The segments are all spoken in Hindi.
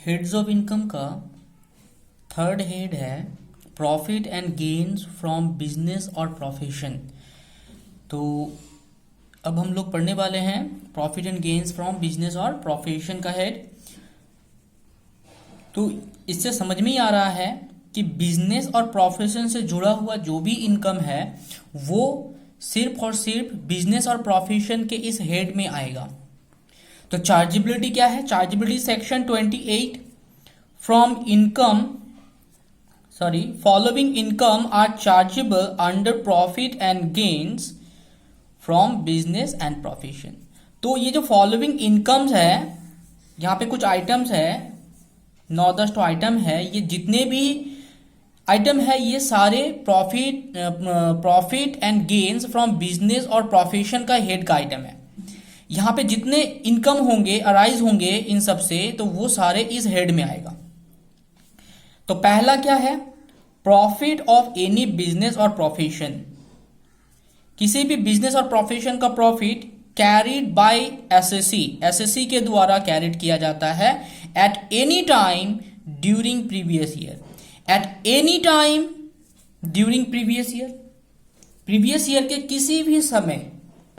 हेड्स ऑफ इनकम का थर्ड हेड है profit and gains from business और प्रोफेशन। तो अब हम लोग पढ़ने वाले हैं profit and gains from business और प्रोफेशन का हेड। तो इससे समझ में ही आ रहा है कि बिजनेस और प्रोफेशन से जुड़ा हुआ जो भी इनकम है वो सिर्फ और सिर्फ बिजनेस और प्रोफेशन के इस हेड में आएगा। तो चार्जेबिलिटी क्या है? Chargeability section 28 from income following income are chargeable under profit and gains from business and profession. तो ये जो फॉलोइंग इनकम्स है, यहाँ पे कुछ आइटम्स है, 9-10 आइटम है। ये जितने भी आइटम है ये सारे profit and gains from business और प्रोफेशन का हेड का आइटम है। यहाँ पे जितने इनकम होंगे, अराइज होंगे इन सब से, तो वो सारे इस हेड में आएगा। तो पहला क्या है? प्रॉफिट ऑफ एनी बिजनेस और प्रोफेशन। किसी भी बिजनेस और प्रोफेशन का प्रॉफिट कैरिड बाय एसएससी के द्वारा कैरिड किया जाता है at any time during previous year. At any time during previous year के किसी भी समय,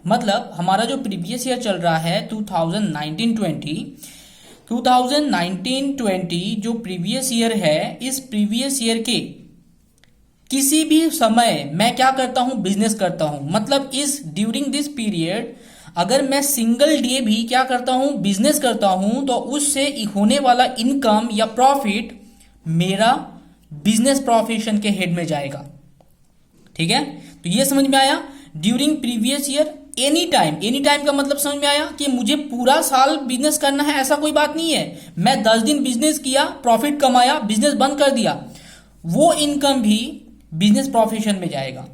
मतलब हमारा जो प्रीवियस ईयर चल रहा है 2019-20 जो प्रीवियस ईयर है, इस प्रीवियस ईयर के किसी भी समय मैं क्या करता हूं? बिजनेस करता हूं। मतलब इस ड्यूरिंग दिस पीरियड अगर मैं सिंगल डे भी क्या करता हूं? बिजनेस करता हूं, तो उससे होने वाला इनकम या प्रॉफिट मेरा बिजनेस प्रोफेशन के हेड में जाएगा। ठीक है, तो ये समझ में आया। During previous year any time का मतलब समझ में आया कि मुझे पूरा साल बिजनेस करना है, ऐसा कोई बात नहीं है। मैं 10 दिन बिजनेस किया, प्रॉफिट कमाया, बिजनेस बंद कर दिया, वो इनकम भी बिजनेस प्रोफेशन में जाएगा।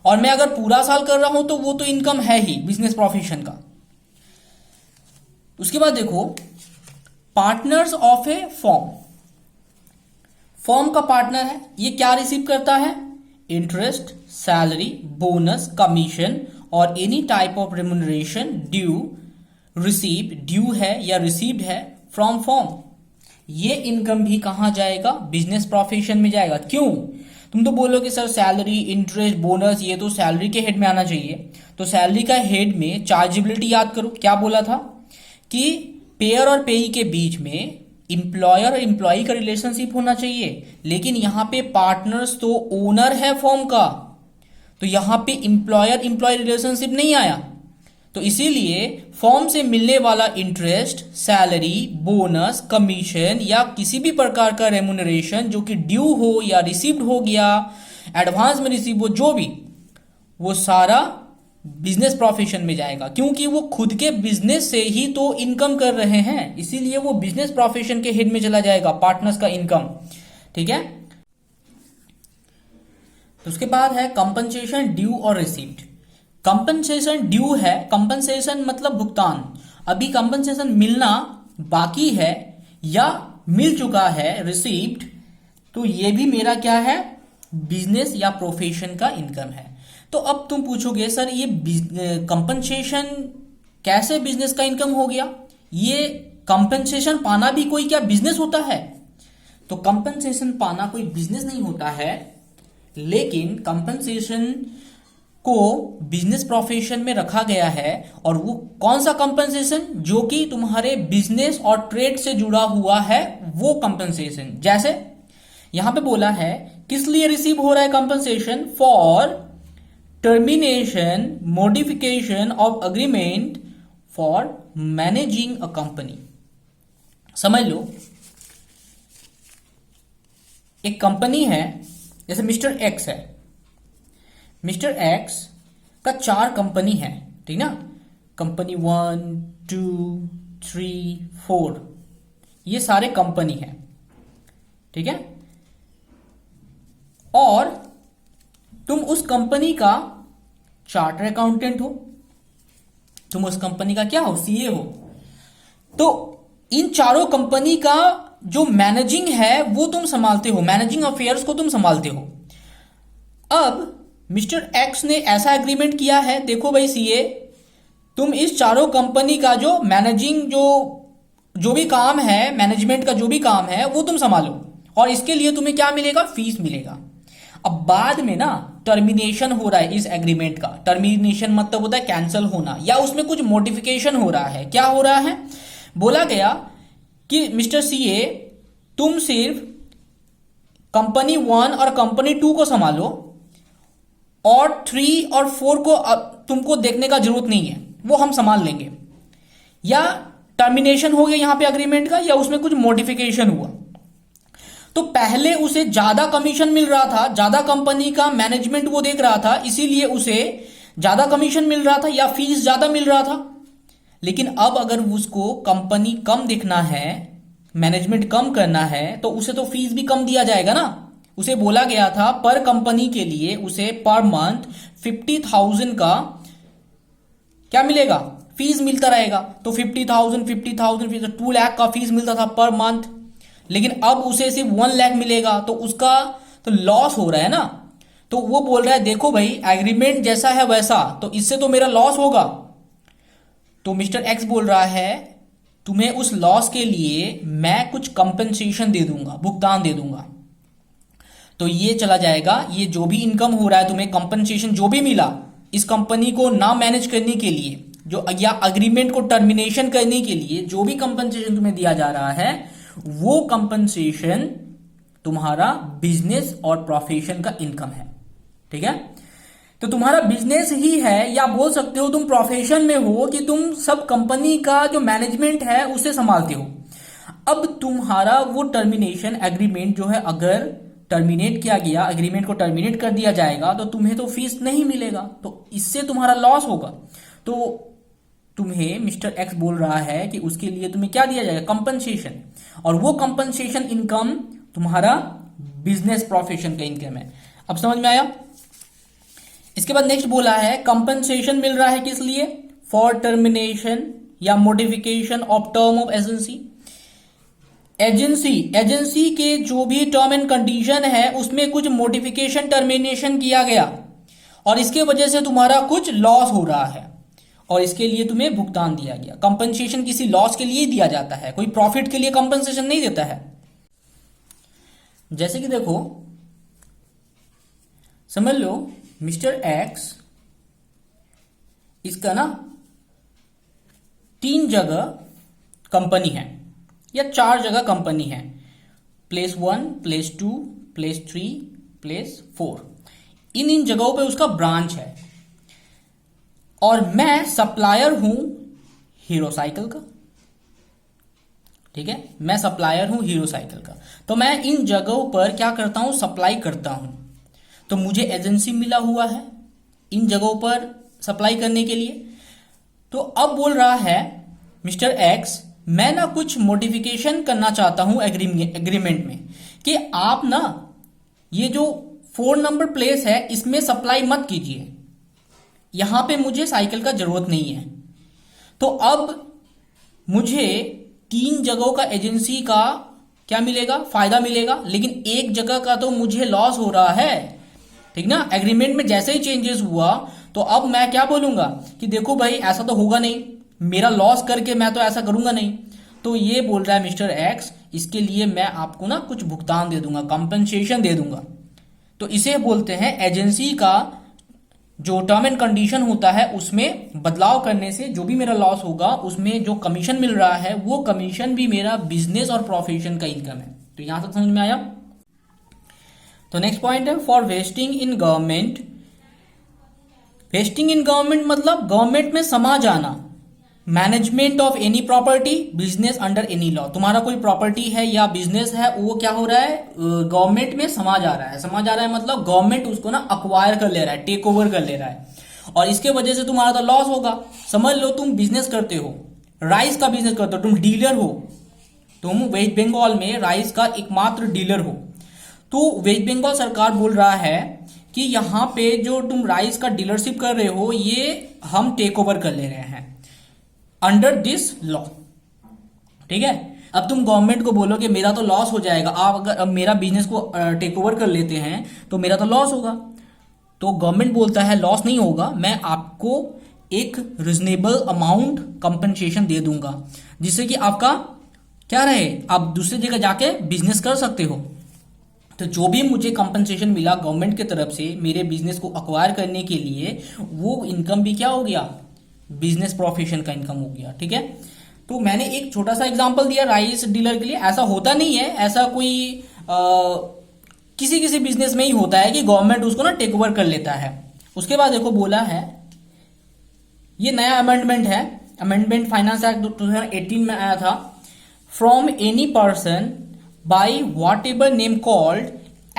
और मैं अगर पूरा साल कर रहा हूं तो वो तो इनकम है ही बिजनेस प्रोफेशन का। उसके बाद देखो, पार्टनर्स ऑफ ए फॉर्म का पार्टनर है, ये क्या रिसीव करता है? इंटरेस्ट, सैलरी, बोनस, कमीशन और any type of remuneration due है या रिसीव्ड है फ्रॉम फॉर्म। ये इनकम भी कहां जाएगा? बिजनेस प्रोफेशन में जाएगा। क्यों? तुम तो बोलोगे सर सैलरी, इंटरेस्ट, बोनस ये तो सैलरी के हेड में आना चाहिए। तो सैलरी का हेड में चार्जेबिलिटी याद करो, क्या बोला था कि पेयर और पेई के बीच में इंप्लॉयर और एम्प्लॉय का रिलेशनशिप होना चाहिए। लेकिन यहां पे पार्टनर्स तो ओनर है फॉर्म का, तो यहां पे इंप्लॉयर एम्प्लॉय रिलेशनशिप नहीं आया। तो इसीलिए फॉर्म से मिलने वाला इंटरेस्ट, सैलरी, बोनस, कमीशन या किसी भी प्रकार का रेम्युनरेशन जो कि ड्यू हो या रिसीव्ड हो गया, एडवांस में रिसीव हो, जो भी, वो सारा बिजनेस प्रोफेशन में जाएगा। क्योंकि वो खुद के बिजनेस से ही तो इनकम कर रहे हैं, इसीलिए वो बिजनेस प्रोफेशन के हेड में चला जाएगा, पार्टनर्स का इनकम। ठीक है, तो उसके बाद है कंपनसेशन ड्यू और रिसीव्ड। कंपनसेशन ड्यू है, कंपनसेशन मतलब भुगतान। अभी कंपनसेशन मिलना बाकी है या मिल चुका है, रिसीव्ड, तो ये भी मेरा क्या है? बिजनेस या प्रोफेशन का इनकम है। तो अब तुम पूछोगे सर ये कंपनसेशन कैसे बिजनेस का इनकम हो गया? ये कंपनसेशन पाना भी कोई क्या बिजनेस होता है? तो कंपनसेशन पाना कोई बिजनेस नहीं होता है, लेकिन कंपनसेशन को बिजनेस प्रोफेशन में रखा गया है। और वो कौन सा कंपनसेशन? जो कि तुम्हारे बिजनेस और ट्रेड से जुड़ा हुआ है, वो कंपनसेशन। जैसे यहां पे बोला है किस लिए रिसीव हो रहा है compensation? For termination, modification of agreement for managing a company. समझ लो, एक कंपनी है, जैसे मिस्टर एक्स है, मिस्टर एक्स का 4 कंपनी है, ठीक ना? कंपनी 1, 2, 3, 4, ये सारे कंपनी है। ठीक है, और तुम उस कंपनी का चार्टर अकाउंटेंट हो, तुम उस कंपनी का क्या हो? सीए हो। तो इन चारों कंपनी का जो मैनेजिंग है वो तुम संभालते हो, मैनेजिंग अफेयर्स को तुम संभालते हो। अब मिस्टर एक्स ने ऐसा एग्रीमेंट किया है, देखो भाई सीए, तुम इस चारों कंपनी का जो मैनेजिंग जो भी काम है, मैनेजमेंट का जो भी काम है वो तुम संभालो, और इसके लिए तुम्हें क्या मिलेगा, फीस मिलेगा। अब बाद में ना टर्मिनेशन हो रहा है इस एग्रीमेंट का। टर्मिनेशन मतलब होता है कैंसिल होना, या उसमें कुछ मॉडिफिकेशन हो रहा है। क्या हो रहा है, बोला गया कि मिस्टर सीए तुम सिर्फ कंपनी 1 और कंपनी 2 को संभालो, और 3 और 4 को तुमको देखने का जरूरत नहीं है, वो हम संभाल लेंगे। या टर्मिनेशन हो गया यहां पे एग्रीमेंट का, या उसमें कुछ मॉडिफिकेशन हुआ। तो पहले उसे ज्यादा कमीशन मिल रहा था, ज्यादा कंपनी का मैनेजमेंट वो देख रहा था, इसीलिए उसे ज्यादा कमीशन मिल रहा था या फीस ज्यादा मिल रहा था। लेकिन अब अगर उसको कंपनी कम देखना है, मैनेजमेंट कम करना है, तो उसे तो फीस भी कम दिया जाएगा ना। उसे बोला गया था पर कंपनी के लिए उसे पर मंथ 50,000 का क्या मिलेगा, फीस मिलता रहेगा। तो 50,000 2 लाख का फीस मिलता था पर मंथ, लेकिन अब उसे सिर्फ 1 लाख मिलेगा, तो उसका तो लॉस हो रहा है ना। तो वो बोल रहा है देखो भाई एग्रीमेंट जैसा है वैसा, तो इससे तो मेरा लॉस होगा। तो मिस्टर एक्स बोल रहा है तुम्हें उस लॉस के लिए मैं कुछ कंपनसेशन दे दूंगा, भुगतान दे दूंगा। तो ये चला जाएगा, ये जो भी इनकम हो रहा है तुम्हें कंपनसेशन जो भी मिला इस कंपनी को ना मैनेज करने के लिए, जो या अग्रीमेंट को टर्मिनेशन करने के लिए जो भी कंपनसेशन तुम्हें दिया जा रहा है, वो कंपनसेशन तुम्हारा बिजनेस और प्रोफेशन का इनकम है। ठीक है, तो तुम्हारा बिजनेस ही है, या बोल सकते हो तुम प्रोफेशन में हो कि तुम सब कंपनी का जो मैनेजमेंट है उसे संभालते हो। अब तुम्हारा वो टर्मिनेशन एग्रीमेंट जो है अगर टर्मिनेट किया गया, एग्रीमेंट को टर्मिनेट कर दिया जाएगा, तो तुम्हें तो फीस नहीं मिलेगा, तो इससे तुम्हारा लॉस होगा। तो तुम्हें मिस्टर एक्स बोल रहा है कि उसके लिए तुम्हें क्या दिया जाएगा, कंपनसेशन, और वो कंपनसेशन इनकम तुम्हारा बिजनेस प्रोफेशन का इनकम है। अब समझ में आया। इसके बाद नेक्स्ट बोला है कंपनसेशन मिल रहा है किस लिए, फॉर टर्मिनेशन या modification of term of agency. Agency के जो भी टर्म एंड कंडीशन है उसमें कुछ मॉडिफिकेशन टर्मिनेशन किया गया, और इसके वजह से तुम्हारा कुछ लॉस हो रहा है, और इसके लिए तुम्हें भुगतान दिया गया। कंपनसेशन किसी लॉस के लिए ही दिया जाता है, कोई प्रॉफिट के लिए कंपनसेशन नहीं देता है। जैसे कि देखो, समझ लो मिस्टर एक्स, इसका ना 3 जगह कंपनी है या 4 जगह कंपनी है, प्लेस 1, प्लेस 2, प्लेस 3, प्लेस 4। इन जगहों पे उसका ब्रांच है, और मैं सप्लायर हूं हीरो साइकिल का। ठीक है, मैं सप्लायर हूं हीरो साइकिल का, तो मैं इन जगहों पर क्या करता हूं, सप्लाई करता हूं। तो मुझे एजेंसी मिला हुआ है इन जगहों पर सप्लाई करने के लिए। तो अब बोल रहा है मिस्टर एक्स, मैं ना कुछ मॉडिफिकेशन करना चाहता हूं एग्रीमेंट में, कि आप ना ये जो 4 नंबर प्लेस है इसमें सप्लाई मत कीजिए, यहां पे मुझे साइकिल का जरूरत नहीं है। तो अब मुझे 3 जगहों का एजेंसी का क्या मिलेगा, फायदा मिलेगा, लेकिन एक जगह का तो मुझे लॉस हो रहा है। ठीक ना, एग्रीमेंट में जैसे ही चेंजेस हुआ तो अब मैं क्या बोलूंगा कि देखो भाई ऐसा तो होगा नहीं, मेरा लॉस करके मैं तो ऐसा करूंगा नहीं। तो ये बोल रहा है मिस्टर एक्स, इसके लिए मैं आपको ना कुछ भुगतान दे दूंगा, कंपनसेशन दे दूंगा। तो इसे बोलते हैं एजेंसी का जो टर्म एंड कंडीशन होता है उसमें बदलाव करने से जो भी मेरा लॉस होगा उसमें जो कमीशन मिल रहा है वो कमीशन भी मेरा बिजनेस और प्रोफेशन का इनकम है। तो यहां तक समझ में आया। तो नेक्स्ट पॉइंट है for wasting in government. Wasting in government मतलब गवर्नमेंट में समा जाना। Management of any property business under any law. तुम्हारा कोई प्रॉपर्टी है या बिजनेस है वो क्या हो रहा है, गवर्नमेंट में समा जा रहा है। समा जा रहा है मतलब गवर्नमेंट उसको ना अक्वायर कर ले रहा है, टेक ओवर कर ले रहा है, और इसके वजह से तुम्हारा तो लॉस होगा। समझ लो तुम बिजनेस करते हो, राइस का बिजनेस करते हो, तुम डीलर हो, तुम वेस्ट बंगाल में राइस का एकमात्र डीलर हो। तो वेस्ट बंगाल सरकार बोल रहा है कि यहाँ पे जो तुम राइस का डीलरशिप कर रहे हो ये हम टेक ओवर कर ले रहे हैं अंडर दिस लॉ। ठीक है, अब तुम गवर्नमेंट को बोलो कि मेरा तो लॉस हो जाएगा, आप अगर अब मेरा बिजनेस को टेक ओवर कर लेते हैं तो मेरा तो लॉस होगा। तो गवर्नमेंट बोलता है लॉस नहीं होगा, मैं आपको एक रिजनेबल अमाउंट कंपनसेशन दे दूंगा जिससे कि आपका क्या रहे, आप दूसरी जगह जाके बिजनेस कर सकते हो। तो जो भी मुझे कंपनसेशन मिला गवर्नमेंट की तरफ से मेरे बिजनेस को अक्वायर करने के लिए, वो इनकम भी क्या हो गया, बिजनेस प्रोफेशन का इनकम हो गया। ठीक है, तो मैंने एक छोटा सा एग्जांपल दिया राइस डीलर के लिए। ऐसा होता नहीं है, ऐसा कोई किसी किसी बिजनेस में ही होता है कि गवर्नमेंट उसको ना टेक ओवर कर लेता है। उसके बाद देखो बोला है, ये नया अमेंडमेंट है, अमेंडमेंट फाइनेंस एक्ट 2018 में आया था। From any person by whatever name called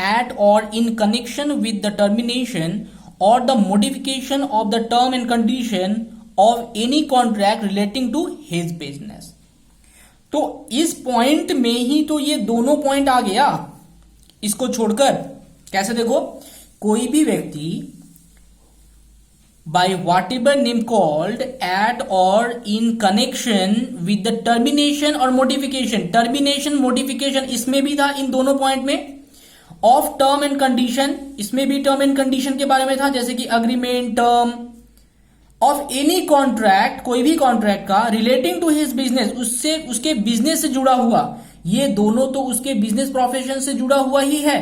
at or in connection with the termination or the modification of the term and condition of any contract relating to his business। तो इस पॉइंट में ही तो ये दोनों पॉइंट आ गया, इसको छोड़कर। कैसे देखो, कोई भी व्यक्ति by whatever name called at or in connection with the termination or modification, termination modification इसमें भी था, इन दोनों पॉइंट में। ऑफ टर्म एंड कंडीशन, इसमें भी टर्म एंड कंडीशन के बारे में था, जैसे कि agreement, term of any contract, कोई भी कॉन्ट्रैक्ट का, रिलेटिंग टू हिज बिजनेस, उससे उसके बिजनेस से जुड़ा हुआ। ये दोनों तो उसके बिजनेस प्रोफेशन से जुड़ा हुआ ही है।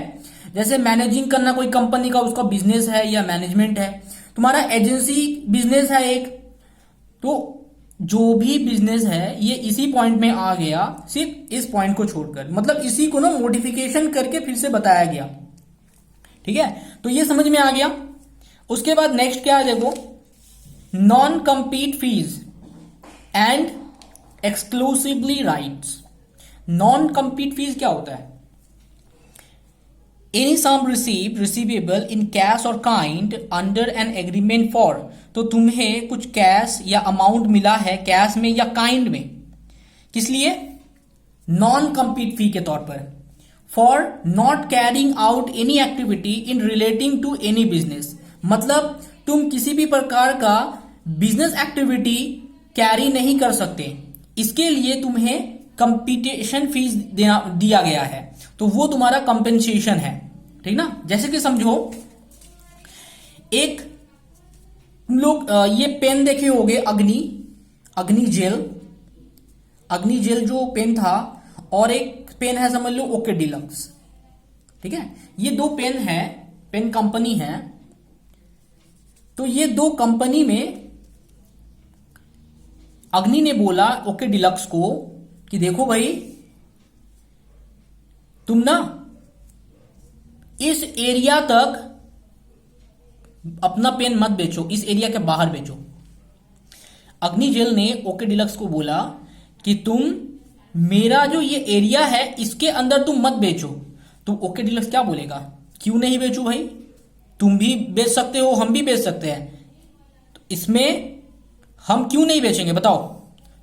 जैसे मैनेजिंग करना कोई कंपनी का, उसका बिजनेस है या मैनेजमेंट है। तुम्हारा एजेंसी बिजनेस है एक, तो जो भी बिजनेस है ये इसी पॉइंट में आ गया, सिर्फ इस पॉइंट को छोड़कर। मतलब इसी को ना मॉडिफिकेशन करके फिर से बताया गया। ठीक है, तो ये समझ में आ गया। उसके बाद नेक्स्ट क्या है देखो, non compete fees and exclusively rights. Non compete fees क्या होता है, any sum receivable in cash और kind under an agreement for. तो तुम्हें कुछ कैश या अमाउंट मिला है, कैश में या काइंड में, किस लिए, नॉन कंपीट फी के तौर पर। For not carrying out any activity in relating to any business. मतलब तुम किसी भी प्रकार का बिजनेस एक्टिविटी कैरी नहीं कर सकते, इसके लिए तुम्हें कंपटीशन फीस दिया गया है, तो वो तुम्हारा कंपेंसेशन है। ठीक ना, जैसे कि समझो एक तुम लोग ये पेन देखे होंगे, अग्नि जेल जो पेन था, और एक पेन है समझ लो ओके डिलक्स। ठीक है, ये दो पेन है, पेन कंपनी है। तो ये दो कंपनी में अग्नि ने बोला ओके डिलक्स को कि देखो भाई, तुम ना इस एरिया तक अपना पेन मत बेचो, इस एरिया के बाहर बेचो। अग्नि जेल ने ओके डिलक्स को बोला कि तुम मेरा जो ये एरिया है इसके अंदर तुम मत बेचो। तो ओके डिलक्स क्या बोलेगा, क्यों नहीं बेचू भाई, तुम भी बेच सकते हो, हम भी बेच सकते हैं, तो इसमें हम क्यों नहीं बेचेंगे बताओ।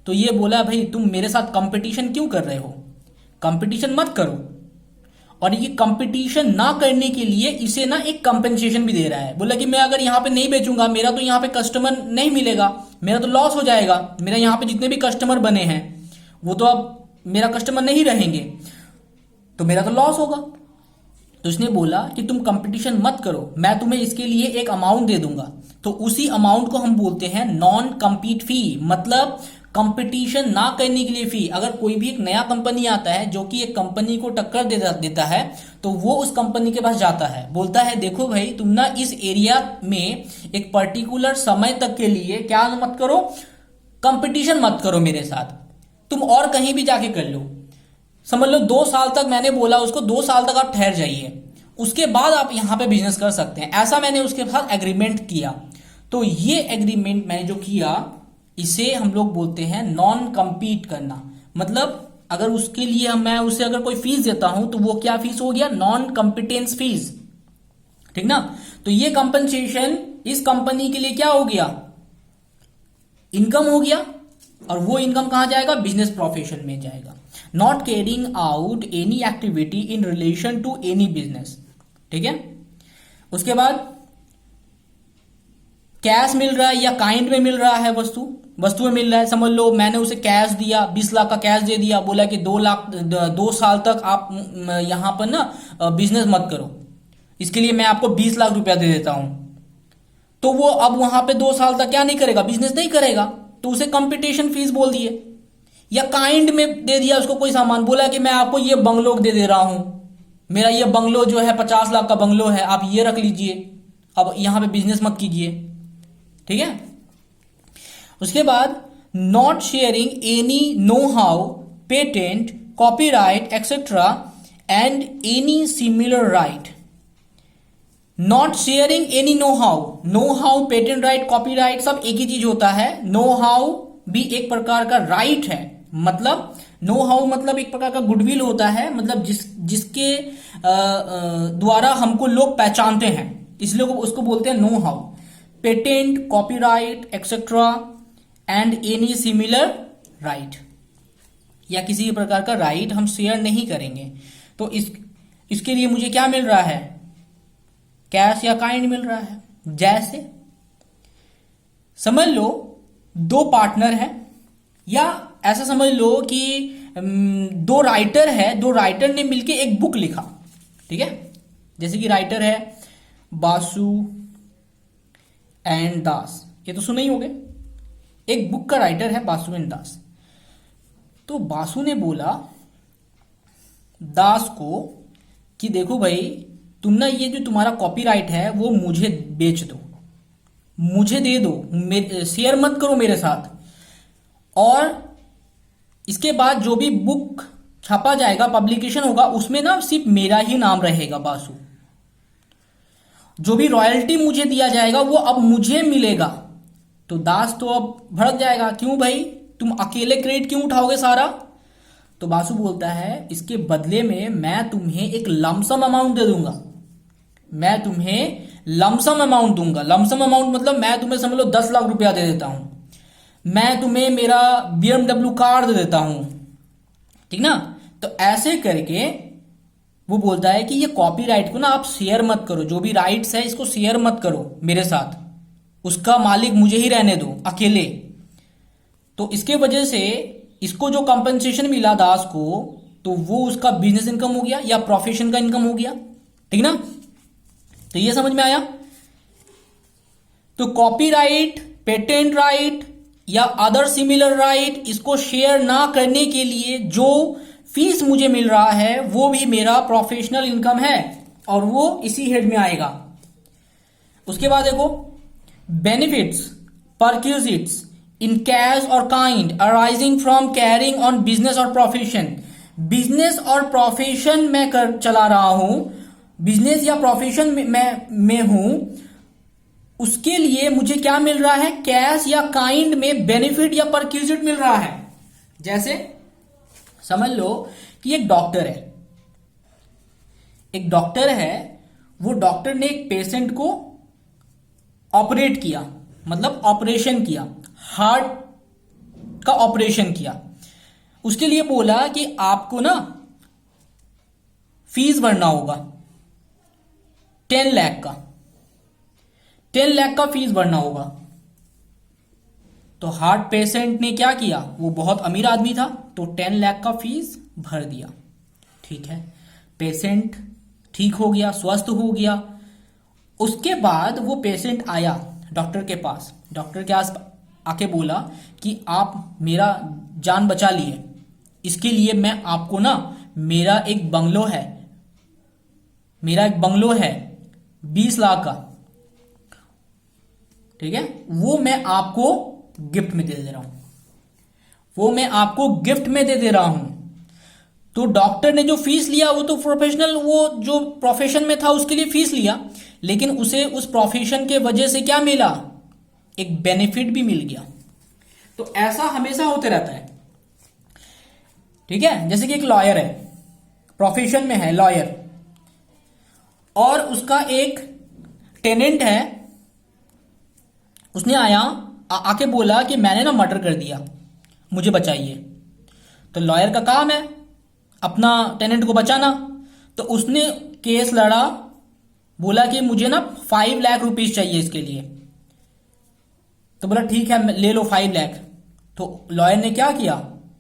तो ये बोला भाई तुम मेरे साथ कंपटीशन क्यों कर रहे हो, कंपटीशन मत करो। और ये कंपटीशन ना करने के लिए इसे ना एक कंपेंसेशन भी दे रहा है। बोला कि मैं अगर यहां पे नहीं बेचूंगा, मेरा तो यहां पे कस्टमर नहीं मिलेगा, मेरा तो लॉस हो जाएगा, मेरा यहां पे जितने भी कस्टमर बने हैं वो तो अब मेरा कस्टमर नहीं रहेंगे, तो मेरा तो लॉस होगा। तो उसने बोला कि तुम कंपटीशन मत करो, मैं तुम्हें इसके लिए एक अमाउंट दे दूंगा। तो उसी अमाउंट को हम बोलते हैं नॉन कंपीट फी, मतलब कंपटीशन ना करने के लिए फी। अगर कोई भी एक नया कंपनी आता है जो कि एक कंपनी को टक्कर देता है, तो वो उस कंपनी के पास जाता है, बोलता है देखो भाई तुम ना इस एरिया में एक पर्टिकुलर समय तक के लिए क्या मत करो, कंपटीशन मत करो मेरे साथ, तुम और कहीं भी जाके कर लो। समझ लो 2 साल तक, मैंने बोला उसको 2 साल तक आप ठहर जाइए, उसके बाद आप यहां पे बिजनेस कर सकते हैं, ऐसा मैंने उसके साथ एग्रीमेंट किया। तो ये एग्रीमेंट मैंने जो किया इसे हम लोग बोलते हैं नॉन कंपीट करना। मतलब अगर उसके लिए मैं उसे अगर कोई फीस देता हूं तो वो क्या फीस हो गया, नॉन कंपिटेंस फीस। ठीक ना, तो ये कंपनसेशन इस कंपनी के लिए क्या हो गया, इनकम हो गया, और वो इनकम कहां जाएगा, बिजनेस प्रोफेशन में जाएगा। Not carrying out any activity in relation to any business. ठीक है, उसके बाद कैश मिल रहा है या काइंड में मिल रहा है, वस्तु में मिल रहा है। समझ लो मैंने उसे कैश दिया, 20 लाख का कैश दे दिया, बोला कि 2 साल तक आप यहां पर ना बिजनेस मत करो, इसके लिए मैं आपको 20 लाख रुपया दे देता हूं। तो वो अब वहां पे 2 साल तक क्या नहीं करेगा, बिजनेस नहीं करेगा, तो उसे कंपटीशन फीस बोल दिए। या काइंड में दे दिया उसको कोई सामान, बोला कि मैं आपको ये बंगलो दे दे रहा हूं, मेरा ये बंगलो जो है 50 लाख का बंगलो है, आप ये रख लीजिए, अब यहां पे बिजनेस मत कीजिए। ठीक है। उसके बाद not sharing any know how, patent, copyright etcetera and any similar right. Not sharing any know how, know how, patent right, copyright सब एक ही चीज होता है। नो हाउ भी एक प्रकार का राइट है, मतलब नो हाउ मतलब एक प्रकार का गुडविल होता है, मतलब जिसके द्वारा हमको लोग पहचानते हैं, इसलिए उसको बोलते हैं know how. Patent, copyright etcetera and any similar right, या किसी भी प्रकार का राइट हम शेयर नहीं करेंगे। तो इसके लिए मुझे क्या मिल रहा है, कैश या काइंड मिल रहा है। जैसे समझ लो दो पार्टनर हैं, या ऐसा समझ लो कि दो राइटर है, दो राइटर ने मिलके एक बुक लिखा। ठीक है। जैसे कि राइटर है बासु एंड दास, ये तो सुने ही होंगे, एक बुक का राइटर है बासु एंड दास। तो बासु ने बोला दास को कि देखो भाई, तुम ना ये जो तुम्हारा कॉपीराइट है वो मुझे बेच दो, मुझे दे दो, शेयर मत करो मेरे साथ, और इसके बाद जो भी बुक छापा जाएगा, पब्लिकेशन होगा, उसमें ना सिर्फ मेरा ही नाम रहेगा बासु। जो भी रॉयल्टी मुझे दिया जाएगा वो अब मुझे मिलेगा। तो दास तो अब भड़क जाएगा, क्यों भाई तुम अकेले क्रेडिट क्यों उठाओगे सारा। तो बासु बोलता है इसके बदले में मैं तुम्हें एक लमसम अमाउंट दे दूंगा, मैं तुम्हें लमसम अमाउंट दूंगा। लमसम अमाउंट मतलब मैं तुम्हें समझ लो 10 लाख रुपया दे देता हूं, मैं तुम्हें मेरा BMW कार दे देता हूं। ठीक ना। तो ऐसे करके वो बोलता है कि ये कॉपीराइट को ना आप शेयर मत करो, जो भी राइट्स है इसको शेयर मत करो मेरे साथ, उसका मालिक मुझे ही रहने दो अकेले। तो इसके वजह से इसको जो कंपनसेशन मिला दास को, तो वो उसका बिजनेस इनकम हो गया या प्रोफेशन का इनकम हो गया। ठीक ना। तो ये समझ में आया। तो कॉपीराइट, पेटेंट राइट या अदर सिमिलर राइट, इसको शेयर ना करने के लिए जो फीस मुझे मिल रहा है वो भी मेरा प्रोफेशनल इनकम है, और वो इसी हेड में आएगा। उसके बाद देखो बेनिफिट्स, परक्यूजिट्स इन कैश और kind arising from carrying on business और प्रोफेशन। बिजनेस और प्रोफेशन में चला रहा हूं, बिजनेस या प्रोफेशन में हूं, उसके लिए मुझे क्या मिल रहा है, कैश या काइंड में बेनिफिट या परक्यूजिट मिल रहा है। जैसे समझ लो कि एक डॉक्टर है, एक डॉक्टर है, वो डॉक्टर ने एक पेशेंट को ऑपरेट किया, मतलब ऑपरेशन किया, हार्ट का ऑपरेशन किया। उसके लिए बोला कि आपको ना फीस भरना होगा 10 लाख का, 10 लाख का फीस भरना होगा। तो हार्ट पेशेंट ने क्या किया, वो बहुत अमीर आदमी था, तो 10 लाख का फीस भर दिया। ठीक है। पेशेंट ठीक हो गया, स्वस्थ हो गया। उसके बाद वो पेशेंट आया डॉक्टर के पास, डॉक्टर के आस आके बोला कि आप मेरा जान बचा लिए, इसके लिए मैं आपको ना, मेरा एक बंगलो है, मेरा एक बंगलो है 20 लाख का, ठीक है, वो मैं आपको गिफ्ट में दे दे रहा हूं, वो मैं आपको गिफ्ट में दे दे रहा हूं। तो डॉक्टर ने जो फीस लिया वो तो प्रोफेशनल, वो जो प्रोफेशन में था उसके लिए फीस लिया, लेकिन उसे उस प्रोफेशन के वजह से क्या मिला, एक बेनिफिट भी मिल गया। तो ऐसा हमेशा होते रहता है। ठीक है। जैसे कि एक लॉयर है, प्रोफेशन में है लॉयर, और उसका एक टेनेंट है, उसने आके बोला कि मैंने ना मर्डर कर दिया, मुझे बचाइए। तो लॉयर का काम है अपना टेनेंट को बचाना। तो उसने केस लड़ा, बोला कि मुझे ना 5 लाख रुपीस चाहिए इसके लिए। तो बोला ठीक है ले लो 5 लाख। तो लॉयर ने क्या किया,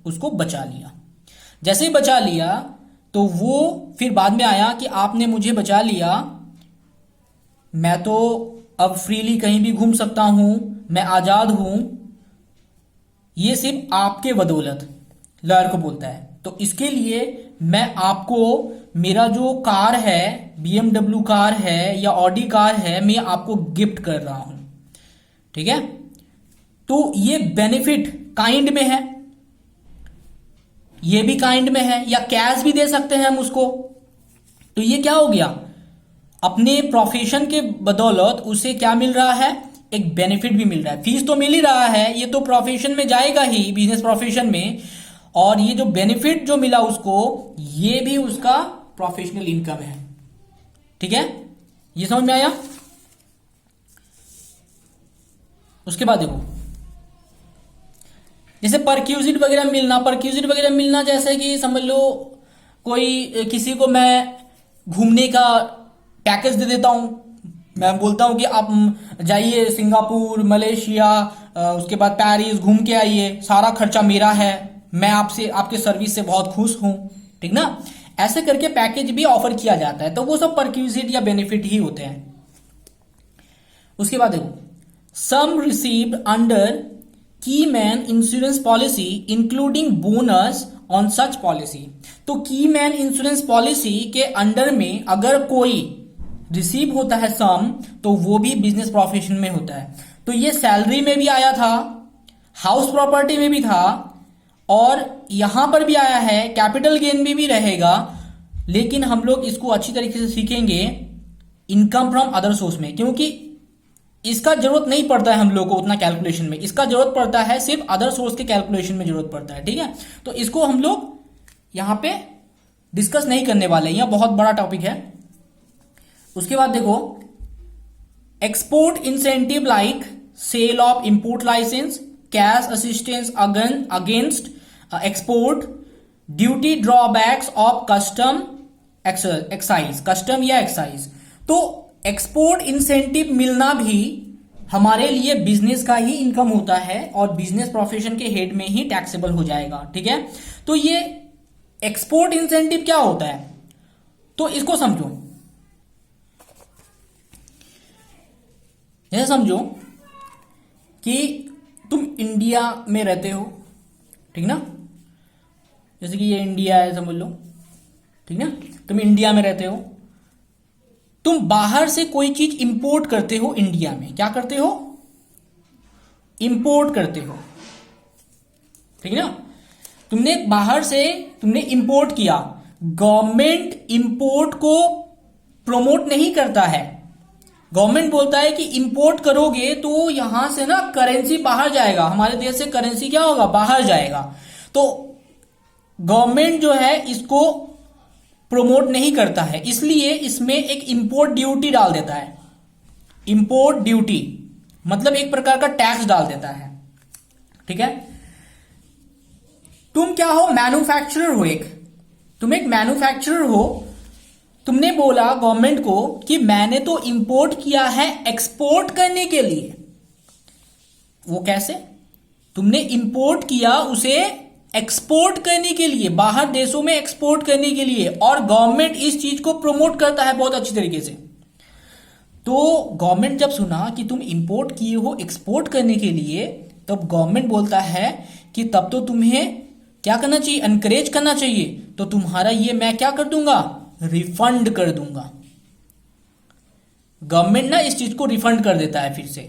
उसको बचा लिया। जैसे ही बचा लिया तो वो फिर बाद में आया कि आपने मुझे बचा लिया, मैं तो अब फ्रीली कहीं भी घूम सकता हूं, मैं आजाद हूं, ये सिर्फ आपके बदौलत। लॉयर को बोलता है। तो इसके लिए मैं आपको मेरा जो कार है, BMW कार है या ऑडी कार है, मैं आपको गिफ्ट कर रहा हूं, ठीक है। तो ये बेनिफिट काइंड में है, ये भी काइंड में है, या कैश भी दे सकते हैं हम उसको। तो ये क्या हो गया, अपने प्रोफेशन के बदौलत उसे क्या मिल रहा है, एक बेनिफिट भी मिल रहा है। फीस तो मिल ही रहा है, ये तो प्रोफेशन में जाएगा ही, बिजनेस प्रोफेशन में, और ये जो बेनिफिट जो मिला उसको, ये भी उसका प्रोफेशनल इनकम है, ठीक है। ये समझ में आया। उसके बाद देखो, जैसे परक्यूजिट वगैरह मिलना, परक्यूजिट वगैरह मिलना जैसे कि समझ लो कोई किसी को मैं घूमने का पैकेज दे देता हूं, मैं बोलता हूं कि आप जाइए सिंगापुर, मलेशिया, उसके बाद पेरिस घूम के आइए, सारा खर्चा मेरा है, मैं आपसे आपके सर्विस से बहुत खुश हूं, ठीक ना। ऐसे करके पैकेज भी ऑफर किया जाता है, तो वो सब परक्यूजिट या बेनिफिट ही होते हैं। उसके बाद देखो, सम रिसीव्ड अंडर की man insurance policy including bonus on such policy. तो की मैन इंश्योरेंस पॉलिसी के अंडर में अगर कोई रिसीव होता है सम, तो वो भी बिजनेस प्रोफेशन में होता है। तो ये सैलरी में भी आया था, हाउस प्रॉपर्टी में भी था, और यहां पर भी आया है, कैपिटल गेन में भी रहेगा। लेकिन हम लोग इसको अच्छी तरीके से सीखेंगे इनकम फ्रॉम अदर सोर्स में, क्योंकि इसका जरूरत नहीं पड़ता है हम लोग को उतना कैलकुलेशन में, इसका जरूरत पड़ता है सिर्फ अदर सोर्स के कैलकुलेशन में जरूरत पड़ता है, ठीक है। तो इसको हम लोग यहां पे डिस्कस नहीं करने वाले, यह बहुत बड़ा टॉपिक है। उसके बाद देखो, export incentive like sale of import license, cash assistance against export, duty drawbacks of custom excise, custom या एक्साइज। तो एक्सपोर्ट इंसेंटिव मिलना भी हमारे लिए बिजनेस का ही इनकम होता है, और बिजनेस प्रोफेशन के हेड में ही टैक्सेबल हो जाएगा, ठीक है। तो ये एक्सपोर्ट इंसेंटिव क्या होता है, तो इसको समझो। यह समझो कि तुम इंडिया में रहते हो, ठीक ना, जैसे कि ये इंडिया है समझ लो, ठीक ना। तुम इंडिया में रहते हो, तुम बाहर से कोई चीज इंपोर्ट करते हो इंडिया में, क्या करते हो, इंपोर्ट करते हो, ठीक है ना। तुमने बाहर से तुमने इंपोर्ट किया, गवर्नमेंट इंपोर्ट को प्रमोट नहीं करता है। गवर्नमेंट बोलता है कि इंपोर्ट करोगे तो यहां से ना करेंसी बाहर जाएगा, हमारे देश से करेंसी क्या होगा, बाहर जाएगा। तो गवर्नमेंट जो है इसको प्रमोट नहीं करता है, इसलिए इसमें एक इंपोर्ट ड्यूटी डाल देता है। इंपोर्ट ड्यूटी मतलब एक प्रकार का टैक्स डाल देता है, ठीक है। तुम क्या हो, मैन्युफैक्चरर हो, तुम एक मैन्युफैक्चरर हो। तुमने बोला गवर्नमेंट को कि मैंने तो इंपोर्ट किया है एक्सपोर्ट करने के लिए। वो कैसे, तुमने इंपोर्ट किया उसे एक्सपोर्ट करने के लिए, बाहर देशों में एक्सपोर्ट करने के लिए, और गवर्नमेंट इस चीज को प्रमोट करता है बहुत अच्छी तरीके से। तो गवर्नमेंट जब सुना कि तुम इंपोर्ट किए हो एक्सपोर्ट करने के लिए, तब गवर्नमेंट बोलता है कि तब तो तुम्हें क्या करना चाहिए, एनकरेज करना चाहिए। तो तुम्हारा ये मैं क्या कर दूंगा, रिफंड कर दूंगा। गवर्नमेंट ना इस चीज को रिफंड कर देता है फिर से।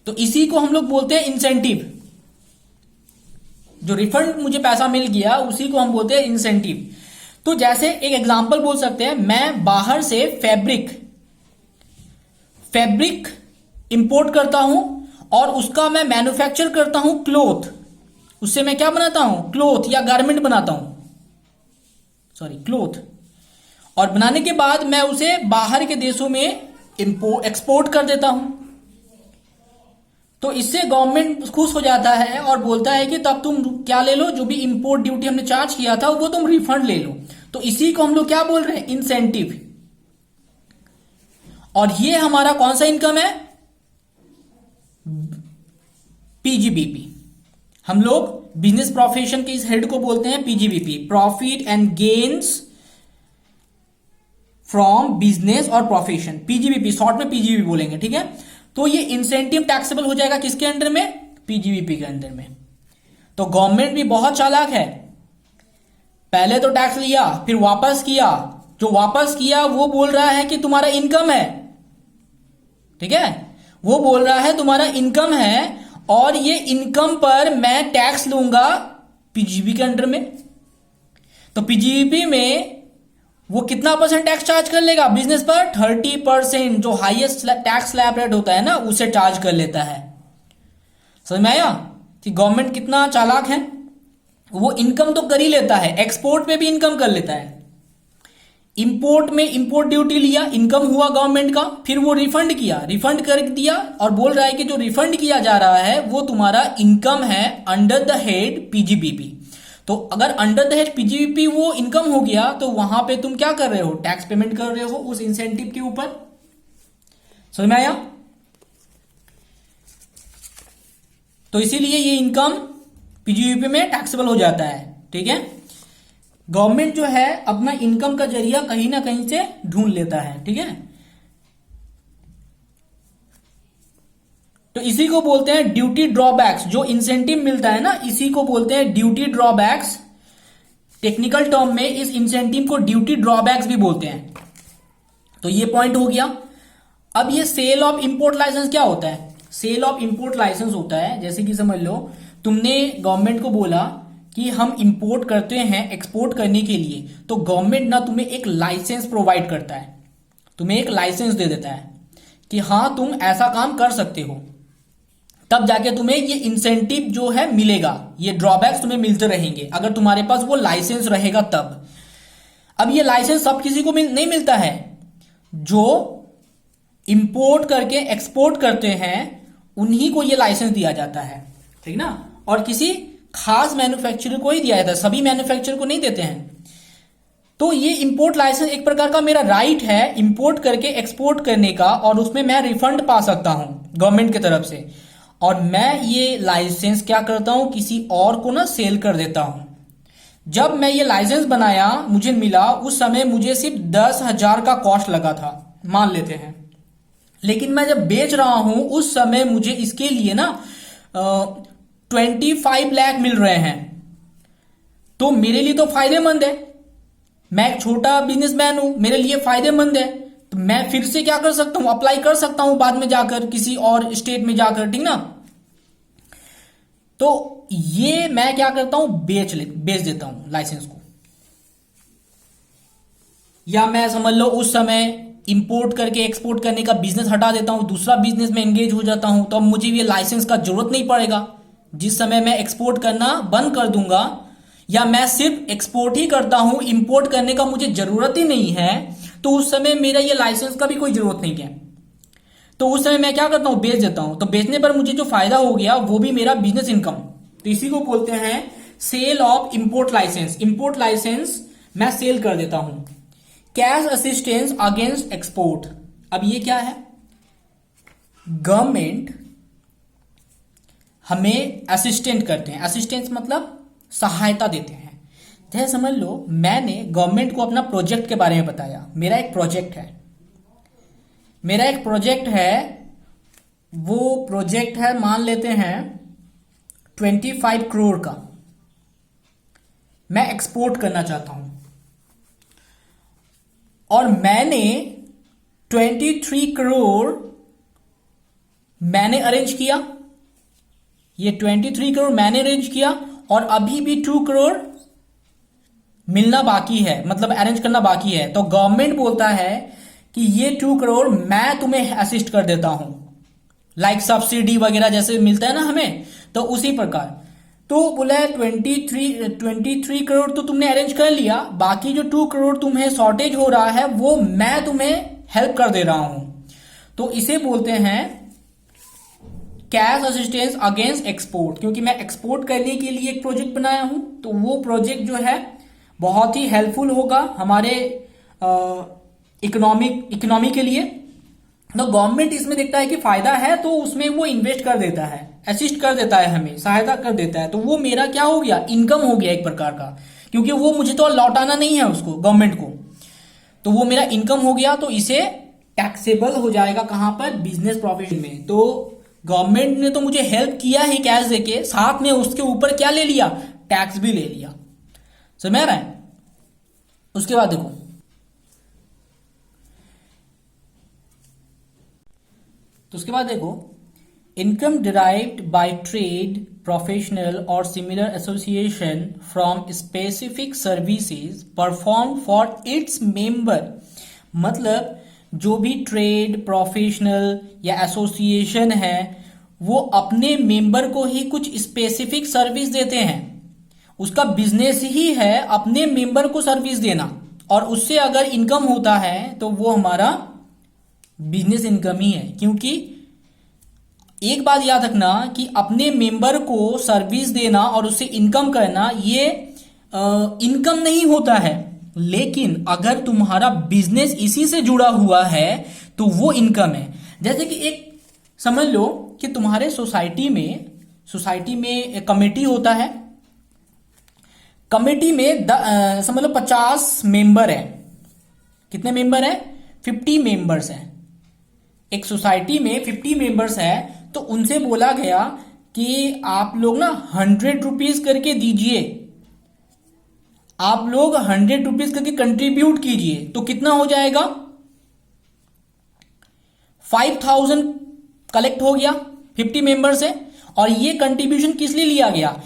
तो इसी को हम लोग बोलते हैं इंसेंटिव। जो रिफंड मुझे पैसा मिल गया उसी को हम बोलते हैं इंसेंटिव। तो जैसे एक एग्जांपल बोल सकते हैं, मैं बाहर से फैब्रिक इंपोर्ट करता हूं और उसका मैं मैन्युफैक्चर करता हूं क्लोथ। उससे मैं क्या बनाता हूं, क्लोथ या गारमेंट बनाता हूं, क्लोथ। और बनाने के बाद मैं उसे बाहर के देशों में एक्सपोर्ट कर देता हूं। तो इससे गवर्नमेंट खुश हो जाता है और बोलता है कि तब तुम क्या ले लो, जो भी इंपोर्ट ड्यूटी हमने चार्ज किया था वो तुम रिफंड ले लो। तो इसी को हम लोग क्या बोल रहे हैं, इंसेंटिव। और ये हमारा कौन सा इनकम है, पीजीबीपी। हम लोग बिजनेस प्रोफेशन के इस हेड को बोलते हैं PGBP, profit and gains from business और प्रोफेशन, पीजीबीपी, शॉर्ट में पीजीबीपी बोलेंगे, ठीक है। तो ये इंसेंटिव टैक्सेबल हो जाएगा किसके अंडर में, पीजीबीपी के अंदर में। तो गवर्नमेंट भी बहुत चालाक है, पहले तो टैक्स लिया फिर वापस किया, जो वापस किया वो बोल रहा है कि तुम्हारा इनकम है, ठीक है, वो बोल रहा है तुम्हारा इनकम है और ये इनकम पर मैं टैक्स लूंगा पीजीबी के अंडर में। तो पीजीबी में वो कितना परसेंट टैक्स चार्ज कर लेगा बिजनेस पर? 30%, जो हाईएस्ट टैक्स स्लैब रेट होता है ना उसे चार्ज कर लेता है। समझ में आया कि गवर्नमेंट कितना चालाक है? वो इनकम तो कर ही लेता है, एक्सपोर्ट पे भी इनकम कर लेता है। इंपोर्ट में इंपोर्ट ड्यूटी लिया, इनकम हुआ गवर्नमेंट का, फिर वो रिफंड किया, रिफंड कर दिया और बोल रहा है कि जो रिफंड किया जा रहा है वो तुम्हारा इनकम है अंडर द हेड पीजीबीपी। तो अगर अंडर द हेड पीजीबीपी वो इनकम हो गया तो वहां पे तुम क्या कर रहे हो? टैक्स पेमेंट कर रहे हो उस इंसेंटिव के ऊपर। समझ में आया? तो इसीलिए ये इनकम पीजीबीपी में टैक्सेबल हो जाता है, ठीक है। गवर्नमेंट जो है अपना इनकम का जरिया कहीं ना कहीं से ढूंढ लेता है, ठीक है। तो इसी को बोलते हैं ड्यूटी ड्रॉबैक्स। जो इंसेंटिव मिलता है ना इसी को बोलते हैं ड्यूटी ड्रॉबैक्स। टेक्निकल टर्म में इस इंसेंटिव को ड्यूटी ड्रॉबैक्स भी बोलते हैं। तो ये पॉइंट हो गया। अब ये सेल ऑफ इंपोर्ट लाइसेंस क्या होता है? सेल ऑफ इंपोर्ट लाइसेंस होता है, जैसे कि समझ लो तुमने गवर्नमेंट को बोला कि हम इंपोर्ट करते हैं एक्सपोर्ट करने के लिए, तो गवर्नमेंट ना तुम्हें एक लाइसेंस प्रोवाइड करता है, तुम्हें एक लाइसेंस दे देता है कि हाँ तुम ऐसा काम कर सकते हो। तब जाके तुम्हें ये इंसेंटिव जो है मिलेगा, ये ड्रॉबैक्स तुम्हें मिलते रहेंगे अगर तुम्हारे पास वो लाइसेंस रहेगा तब। अब ये लाइसेंस सब किसी को नहीं मिलता है। जो इंपोर्ट करके एक्सपोर्ट करते हैं उन्हीं को ये लाइसेंस दिया जाता है, ठीक ना। और किसी खास मैन्युफैक्चरर को ही दिया जाता है, सभी मैन्युफैक्चरर को नहीं देते हैं। तो ये इंपोर्ट लाइसेंस एक प्रकार का मेरा राइट है इंपोर्ट करके एक्सपोर्ट करने का, और उसमें मैं रिफंड पा सकता हूं गवर्नमेंट की तरफ से। और मैं ये लाइसेंस क्या करता हूं, किसी और को ना सेल कर देता हूं। जब मैं ये लाइसेंस बनाया मुझे मिला, उस समय मुझे सिर्फ 10,000 का कॉस्ट लगा था मान लेते हैं, लेकिन मैं जब बेच रहा हूं उस समय मुझे इसके लिए ना 25 लाख मिल रहे हैं। तो मेरे लिए तो फायदेमंद है, मैं एक छोटा बिजनेसमैन हूं, मेरे लिए फायदेमंद है। तो मैं फिर से क्या कर सकता हूं, अप्लाई कर सकता हूं बाद में जाकर किसी और स्टेट में जाकर, ठीक ना। तो ये मैं क्या करता हूं, बेच देता हूं लाइसेंस को। या मैं समझ लो उस समय इंपोर्ट करके एक्सपोर्ट करने का बिजनेस हटा देता हूं, दूसरा बिजनेस में एंगेज हो जाता हूं, तो अब मुझे ये लाइसेंस का जरूरत नहीं पड़ेगा। जिस समय मैं एक्सपोर्ट करना बंद कर दूंगा या मैं सिर्फ एक्सपोर्ट ही करता हूं, इंपोर्ट करने का मुझे जरूरत ही नहीं है, तो उस समय मेरा ये लाइसेंस का भी कोई जरूरत नहीं है। तो उस समय मैं क्या करता हूं, बेच देता हूं। तो बेचने पर मुझे जो फायदा हो गया वो भी मेरा बिजनेस इनकम। तो इसी को बोलते हैं sale of import license. Import license मैं सेल कर देता हूं। Cash assistance against export. अब ये क्या है, गवर्नमेंट हमें असिस्टेंट करते हैं। असिस्टेंस मतलब सहायता देते हैं। जैसे समझ लो मैंने गवर्नमेंट को अपना प्रोजेक्ट के बारे में बताया, मेरा एक प्रोजेक्ट है, वो प्रोजेक्ट है मान लेते हैं 25 करोड़ का, मैं एक्सपोर्ट करना चाहता हूं और मैंने 23 करोड़ मैंने अरेंज किया। ये 23 करोड़ मैंने अरेंज किया और अभी भी 2 करोड़ मिलना बाकी है, मतलब अरेंज करना बाकी है। तो गवर्नमेंट बोलता है कि ये 2 करोड़ मैं तुम्हें असिस्ट कर देता हूं, लाइक सब्सिडी वगैरह जैसे मिलता है ना हमें, तो उसी प्रकार। तो बोला है 23 करोड़ तो तुमने अरेंज कर लिया, बाकी जो 2 करोड़ तुम्हें शॉर्टेज हो रहा है वो मैं तुम्हें हेल्प कर दे रहा हूं। तो इसे बोलते हैं कैश असिस्टेंस अगेंस्ट एक्सपोर्ट, क्योंकि मैं एक्सपोर्ट करने के लिए एक प्रोजेक्ट बनाया हूं, तो वो प्रोजेक्ट जो है बहुत ही हेल्पफुल होगा हमारे इकोनॉमी के लिए। तो गवर्नमेंट इसमें देखता है कि फायदा है तो उसमें वो इन्वेस्ट कर देता है, असिस्ट कर देता है, हमें सहायता कर देता है। तो वो मेरा क्या हो गया, इनकम हो गया एक प्रकार का, क्योंकि वो मुझे तो लौटाना नहीं है उसको, गवर्नमेंट को, तो वो मेरा इनकम हो गया। तो इसे टैक्सेबल हो जाएगा कहां पर, बिजनेस प्रॉफिट में। तो गवर्नमेंट ने तो मुझे हेल्प किया ही कैश देके, साथ में उसके ऊपर क्या ले लिया, टैक्स भी ले लिया। समझ में आ रहा है। उसके बाद देखो, तो उसके बाद देखो, income derived by trade, professional और similar association from specific services perform for its member. मतलब जो भी ट्रेड, प्रोफेशनल या एसोसिएशन है वो अपने मेंबर को ही कुछ स्पेसिफिक सर्विस देते हैं। उसका बिजनेस ही है अपने मेंबर को सर्विस देना, और उससे अगर इनकम होता है तो वो हमारा बिजनेस इनकम ही है। क्योंकि एक बात याद रखना कि अपने मेंबर को सर्विस देना और उससे इनकम करना ये इनकम नहीं होता है, लेकिन अगर तुम्हारा बिजनेस इसी से जुड़ा हुआ है तो वो इनकम है। जैसे कि एक समझ लो कि तुम्हारे सोसाइटी में एक कमेटी होता है। कमेटी में समझ लो 50 मेंबर है। कितने मेंबर है? 50 मेंबर्स हैं। एक सोसाइटी में 50 मेंबर्स है, तो उनसे बोला गया कि आप लोग ना 100 रुपीज करके दीजिए, आप लोग 100 रुपीज करके कंट्रीब्यूट कीजिए। तो कितना हो जाएगा? 5000 कलेक्ट हो गया 50 मेंबर से। और ये कंट्रीब्यूशन किस लिए लिया गया?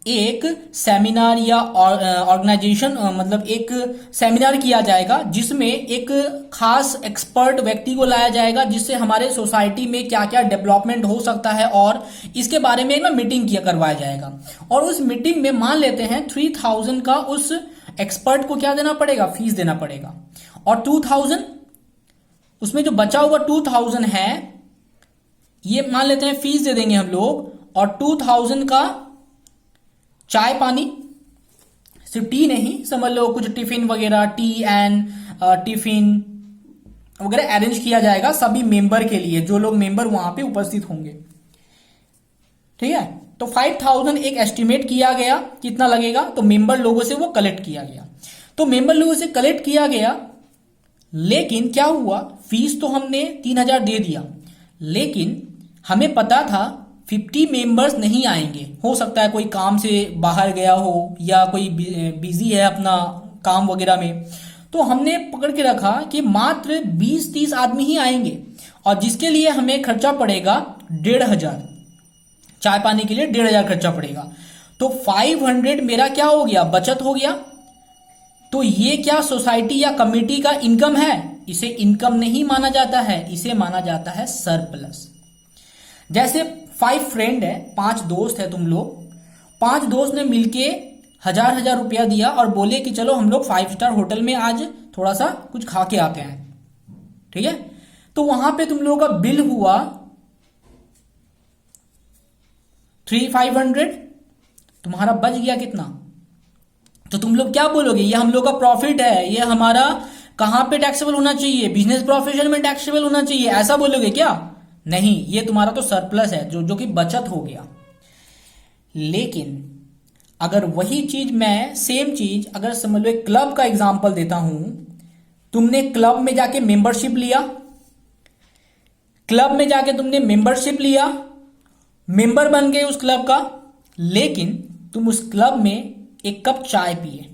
एक सेमिनार या ऑर्गेनाइजेशन, मतलब एक सेमिनार किया जाएगा जिसमें एक खास एक्सपर्ट व्यक्ति को लाया जाएगा, जिससे हमारे सोसाइटी में क्या क्या डेवलपमेंट हो सकता है, और इसके बारे में ना मीटिंग करवाया जाएगा। और उस मीटिंग में मान लेते हैं 3000 का उस एक्सपर्ट को क्या देना पड़ेगा? फीस देना पड़ेगा। और 2000 उसमें जो बचा हुआ 2000 है ये मान लेते हैं फीस दे देंगे हम लोग, और 2000 का चाय पानी, सिर्फ टी नहीं, समझ लो कुछ टिफिन वगैरह, टी एंड टिफिन वगैरह अरेंज किया जाएगा सभी मेंबर के लिए, जो लोग मेंबर वहां पे उपस्थित होंगे। ठीक है, तो 5000 एक एस्टिमेट किया गया कितना लगेगा, तो मेंबर लोगों से वो कलेक्ट किया गया। तो मेंबर लोगों से कलेक्ट किया गया, लेकिन क्या हुआ, फीस तो हमने 3000 दे दिया, लेकिन हमें पता था 50 मेंबर्स नहीं आएंगे। हो सकता है कोई काम से बाहर गया हो या कोई बिजी है अपना काम वगैरह में। तो हमने पकड़ के रखा कि मात्र 20-30 आदमी ही आएंगे, और जिसके लिए हमें खर्चा पड़ेगा 1500, चाय पानी के लिए 1500 खर्चा पड़ेगा। तो 500 मेरा क्या हो गया? बचत हो गया। तो ये क्या सोसाइटी या कमेटी का इनकम है? इसे इनकम नहीं माना जाता है, इसे माना जाता है सरप्लस। जैसे 5 फ्रेंड है, 5 दोस्त है तुम लोग, 5 दोस्त ने मिलके 1000 रुपया दिया और बोले कि चलो हम लोग 5 स्टार होटल में आज थोड़ा सा कुछ खा के आते हैं। ठीक है, तो वहां पे तुम लोगों का बिल हुआ 3500, तुम्हारा बच गया कितना? तो तुम लोग क्या बोलोगे? ये हम लोग का प्रॉफिट है, ये हमारा कहां पे टैक्सेबल होना चाहिए? बिजनेस प्रोफेशन में टैक्सेबल होना चाहिए, ऐसा बोलोगे क्या? नहीं, ये तुम्हारा तो सरप्लस है, जो कि बचत हो गया। लेकिन अगर वही चीज मैं सेम चीज अगर समझ लो एक क्लब का एग्जांपल देता हूं, तुमने क्लब में जाके मेंबरशिप लिया, क्लब में जाके तुमने मेंबरशिप लिया, मेंबर बन गए उस क्लब का, लेकिन तुम उस क्लब में एक कप चाय पिए।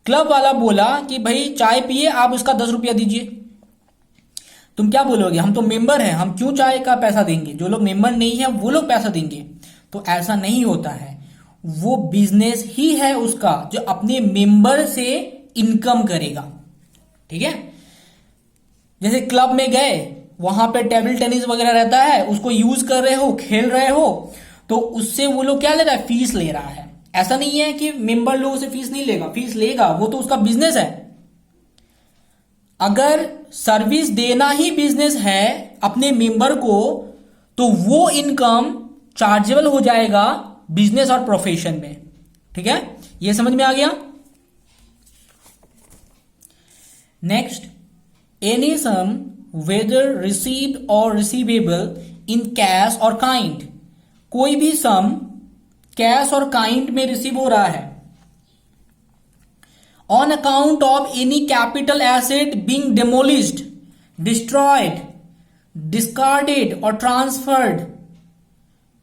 क्लब वाला बोला कि भाई चाय पिए, आप उसका 10 रुपया दीजिए। तुम क्या बोलोगे? हम तो मेंबर हैं, हम क्यों चाय का पैसा देंगे? जो लोग मेंबर नहीं है वो लोग पैसा देंगे। तो ऐसा नहीं होता है, वो बिजनेस ही है उसका जो अपने मेंबर से इनकम करेगा। ठीक है, जैसे क्लब में गए, वहां पे टेबल टेनिस वगैरह रहता है, उसको यूज कर रहे हो, खेल रहे हो, तो उससे वो लोग क्या ले रहा है? फीस ले रहा है। ऐसा नहीं है कि मेंबर लोगों से फीस नहीं लेगा, फीस लेगा, वो तो उसका बिजनेस है। अगर सर्विस देना ही बिजनेस है अपने मेंबर को, तो वो इनकम चार्जेबल हो जाएगा बिजनेस और प्रोफेशन में। ठीक है, ये समझ में आ गया। नेक्स्ट, एनी सम वेदर रिसीव्ड और रिसीवेबल इन कैश और काइंड, कोई भी सम कैश और काइंड में रिसीव हो रहा है, on account of any capital asset being demolished, destroyed, discarded or transferred,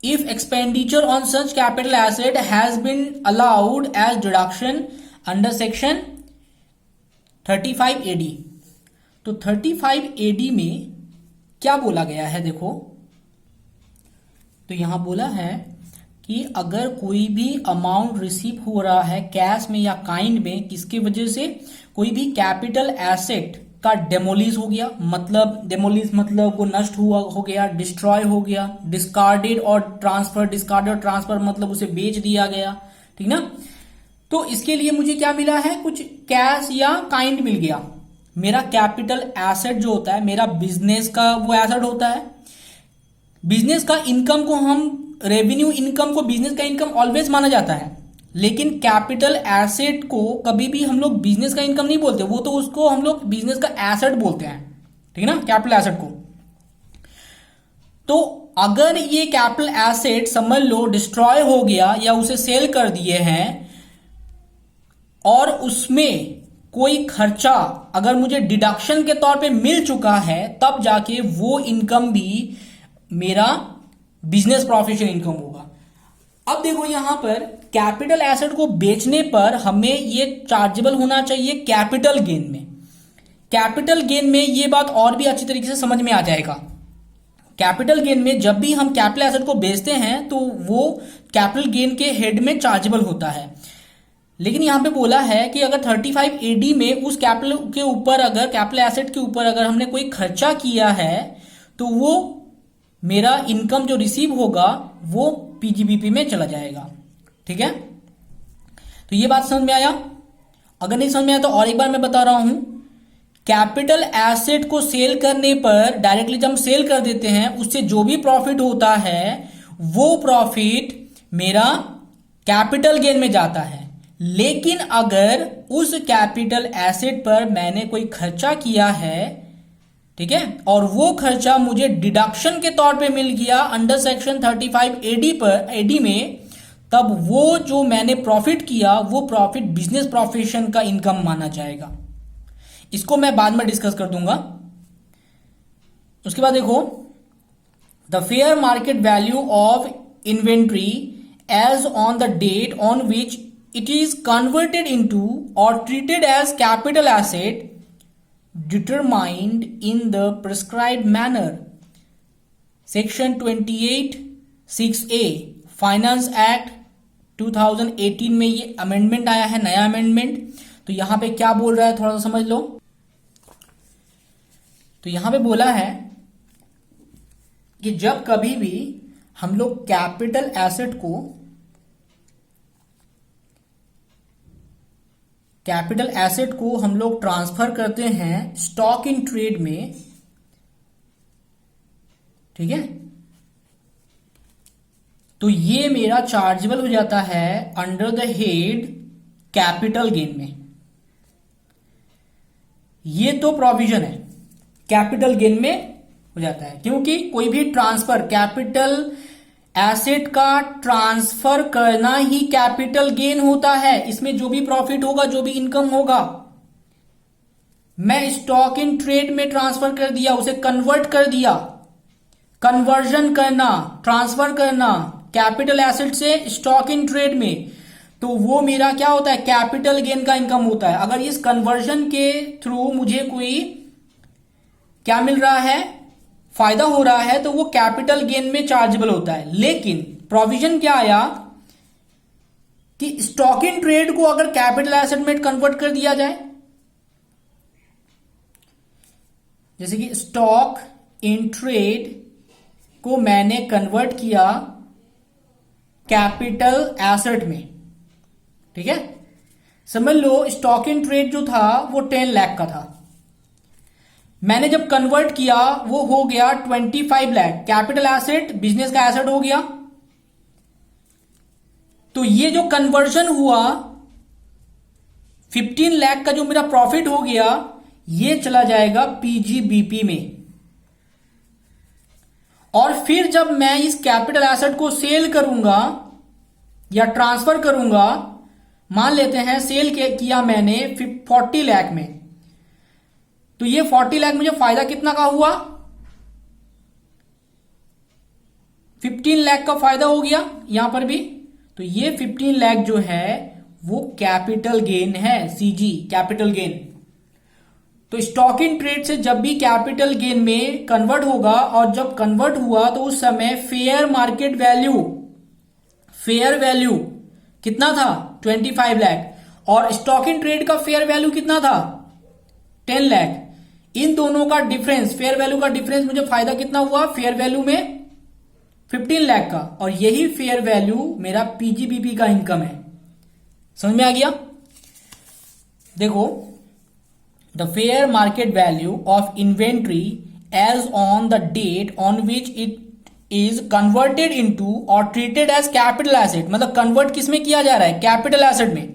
if expenditure on such capital asset has been allowed as deduction under section 35 AD। तो 35 AD में क्या बोला गया है, देखो तो यहां बोला है कि अगर कोई भी अमाउंट रिसीव हो रहा है कैश में या काइंड में, किसकी वजह से, कोई भी कैपिटल एसेट का डेमोलिश हो गया, मतलब डेमोलिश मतलब वो नष्ट हुआ हो गया, डिस्ट्रॉय हो गया, डिस्कार्डेड और ट्रांसफर, डिस्कार्डेड और ट्रांसफर मतलब उसे बेच दिया गया, ठीक ना। तो इसके लिए मुझे क्या मिला है, कुछ कैश या काइंड मिल गया। मेरा कैपिटल एसेट जो होता है, मेरा बिजनेस का वो एसेट होता है। बिजनेस का इनकम को हम, रेवेन्यू इनकम को बिजनेस का इनकम ऑलवेज माना जाता है, लेकिन कैपिटल एसेट को कभी भी हम लोग बिजनेस का इनकम नहीं बोलते, वो तो उसको हम लोग बिजनेस का एसेट बोलते हैं, ठीक है ना, कैपिटल एसेट को। तो अगर ये कैपिटल एसेट समझ लो डिस्ट्रॉय हो गया या उसे सेल कर दिए हैं और उसमें कोई खर्चा अगर मुझे डिडक्शन के तौर पे मिल चुका है, तब जाके वो इनकम भी मेरा बिजनेस प्रोफिशिएंट इनकम होगा। अब देखो यहां पर कैपिटल एसेट को बेचने पर हमें ये चार्जेबल होना चाहिए कैपिटल गेन में। कैपिटल गेन में ये बात और भी अच्छी तरीके से समझ में आ जाएगा। कैपिटल गेन में जब भी हम कैपिटल एसेट को बेचते हैं तो वो कैपिटल गेन के हेड में चार्जेबल होता है। लेकिन यहां पे बोला है कि अगर 35 AD में उस कैपिटल के ऊपर, अगर कैपिटल एसेट के ऊपर अगर हमने कोई खर्चा किया है, तो वो मेरा इनकम जो रिसीव होगा वो पीजीबीपी में चला जाएगा, ठीक है। तो ये बात समझ में आया। अगर नहीं समझ में आया तो और एक बार मैं बता रहा हूं, कैपिटल एसेट को सेल करने पर डायरेक्टली जब हम सेल कर देते हैं, उससे जो भी प्रॉफिट होता है वो प्रॉफिट मेरा कैपिटल गेन में जाता है। लेकिन अगर उस कैपिटल एसेट पर मैंने कोई खर्चा किया है, ठीक है, और वो खर्चा मुझे डिडक्शन के तौर पे मिल गया अंडर सेक्शन 35 AD में, तब वो जो मैंने प्रॉफिट किया वो प्रॉफिट बिजनेस प्रोफेशन का इनकम माना जाएगा। इसको मैं बाद में डिस्कस कर दूंगा। उसके बाद देखो, the fair market value of inventory as on the date on which it is converted into or treated as capital asset determined in the prescribed manner, section 28(6)(a) finance act 2018 में ये अमेंडमेंट आया है, नया अमेंडमेंट। तो यहां पे क्या बोल रहा है थोड़ा सा समझ लो। तो यहां पे बोला है कि जब कभी भी हम लोग कैपिटल एसेट को हम लोग ट्रांसफर करते हैं स्टॉक इन ट्रेड में, ठीक है, तो ये मेरा चार्जेबल हो जाता है under the head capital gain में। ये तो प्रोविजन है, कैपिटल गेन में हो जाता है, क्योंकि कोई भी ट्रांसफर, कैपिटल एसेट का ट्रांसफर करना ही कैपिटल गेन होता है। इसमें जो भी प्रॉफिट होगा, जो भी इनकम होगा, मैं स्टॉक इन ट्रेड में ट्रांसफर कर दिया, उसे कन्वर्ट कर दिया, कन्वर्जन करना, ट्रांसफर करना कैपिटल एसेट से स्टॉक इन ट्रेड में, तो वो मेरा क्या होता है, कैपिटल गेन का इनकम होता है। अगर इस कन्वर्जन के थ्रू मुझे कोई क्या मिल रहा है, फायदा हो रहा है, तो वो कैपिटल गेन में चार्जेबल होता है। लेकिन प्रोविजन क्या आया कि स्टॉक इन ट्रेड को अगर कैपिटल एसेट में कन्वर्ट कर दिया जाए, जैसे कि स्टॉक इन ट्रेड को मैंने कन्वर्ट किया कैपिटल एसेट में, ठीक है, समझ लो स्टॉक इन ट्रेड जो था वो 10 लाख का था, मैंने जब कन्वर्ट किया वो हो गया 25 लाख, कैपिटल एसेट बिजनेस का एसेट हो गया। तो ये जो कन्वर्जन हुआ 15 लाख का जो मेरा प्रॉफिट हो गया, ये चला जाएगा पीजीबीपी में। और फिर जब मैं इस कैपिटल एसेट को सेल करूंगा या ट्रांसफर करूंगा, मान लेते हैं सेल किया मैंने 40 लाख में, तो ये 40 लाख मुझे फायदा कितना का हुआ, 15 लाख का फायदा हो गया यहां पर भी। तो ये 15 लाख जो है वो कैपिटल गेन है, सीजी कैपिटल गेन, तो स्टॉक इन ट्रेड से जब भी कैपिटल गेन में कन्वर्ट होगा और जब कन्वर्ट हुआ तो उस समय फेयर वैल्यू कितना था 25 लाख और स्टॉक इन ट्रेड का फेयर वैल्यू कितना था 10 लाख। इन दोनों का डिफरेंस, फेयर वैल्यू का डिफरेंस मुझे फायदा कितना हुआ फेयर वैल्यू में 15 लाख का, और यही फेयर वैल्यू मेरा पीजीबीपी का इनकम है। समझ में आ गया? देखो, the fair market value of inventory as on the date on which it is converted into और ट्रीटेड एज कैपिटल एसेट, मतलब कन्वर्ट किस में किया जा रहा है कैपिटल एसेट में।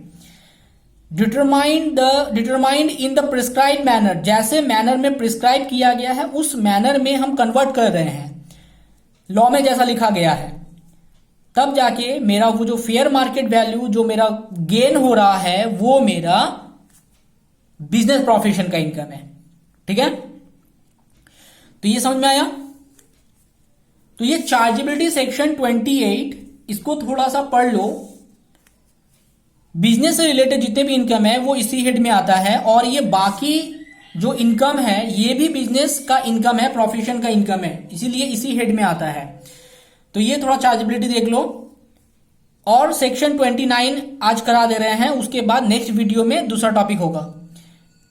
Determined in the prescribed manner, जैसे मैनर में प्रिस्क्राइब किया गया है उस मैनर में हम कन्वर्ट कर रहे हैं, लॉ में जैसा लिखा गया है, तब जाके मेरा वो जो फेयर मार्केट वैल्यू जो मेरा गेन हो रहा है वो मेरा बिजनेस प्रोफेशन का इनकम है। ठीक है, तो ये समझ में आया? तो ये चार्जेबिलिटी सेक्शन 28, इसको थोड़ा सा पढ़ लो। बिजनेस से रिलेटेड जितने भी इनकम है वो इसी हेड में आता है, और ये बाकी जो इनकम है ये भी बिजनेस का इनकम है, प्रोफेशन का इनकम है, इसीलिए इसी हेड में आता है। तो ये थोड़ा चार्जेबिलिटी देख लो, और सेक्शन 29 आज करा दे रहे हैं, उसके बाद नेक्स्ट वीडियो में दूसरा टॉपिक होगा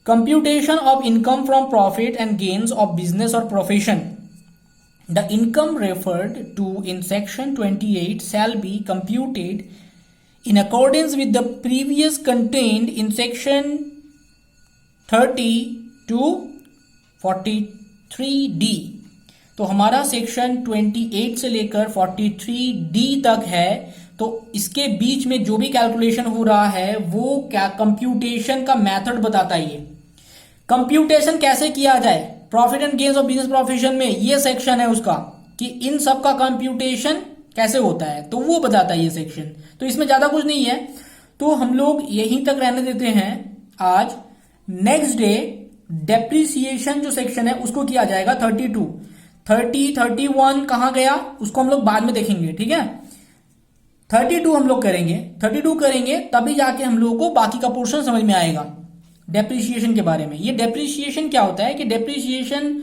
computation of income from profit and gains of business और profession. The income referred to in section 28 shall be computed in accordance with the previous contained in section 30 to 43D। तो हमारा सेक्शन 28 से लेकर 43D तक है, तो इसके बीच में जो भी कैलकुलेशन हो रहा है वो क्या कंप्यूटेशन का मेथड बताता है। ये कंप्यूटेशन कैसे किया जाए profit and gains of business profession में, ये सेक्शन है उसका, कि इन सब का कंप्यूटेशन कैसे होता है, तो वो बताता है ये सेक्शन। तो इसमें ज्यादा कुछ नहीं है, तो हम लोग यहीं तक रहने देते हैं आज। नेक्स्ट डे डेप्रिसिएशन जो सेक्शन है उसको किया जाएगा 32, 30, 31 कहां गया उसको हम लोग बाद में देखेंगे। ठीक है, 32 हम लोग करेंगे, 32 करेंगे तभी जाके हम लोगों को बाकी का पोर्शन समझ में आएगा डेप्रिसिएशन के बारे में। ये डेप्रिसिएशन क्या होता है कि डेप्रिसिएशन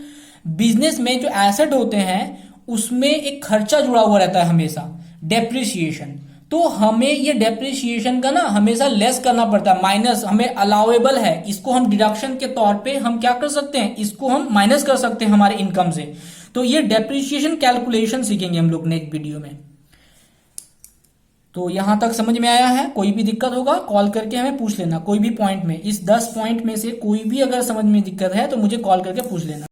बिजनेस में जो एसेट होते हैं उसमें एक खर्चा जुड़ा हुआ रहता है हमेशा, डेप्रिसिएशन। तो हमें ये डेप्रिसिएशन का ना हमेशा लेस करना पड़ता है, माइनस हमें अलाउेबल है, इसको हम डिडक्शन के तौर पे हम क्या कर सकते हैं, इसको हम माइनस कर सकते हैं हमारे इनकम से। तो ये डेप्रिसिएशन कैलकुलेशन सीखेंगे हम लोग नेक्स्ट वीडियो में। तो यहां तक समझ में आया है? कोई भी दिक्कत होगा कॉल करके हमें पूछ लेना, कोई भी पॉइंट में, इस 10 पॉइंट में से कोई भी अगर समझ में दिक्कत है तो मुझे कॉल करके पूछ लेना।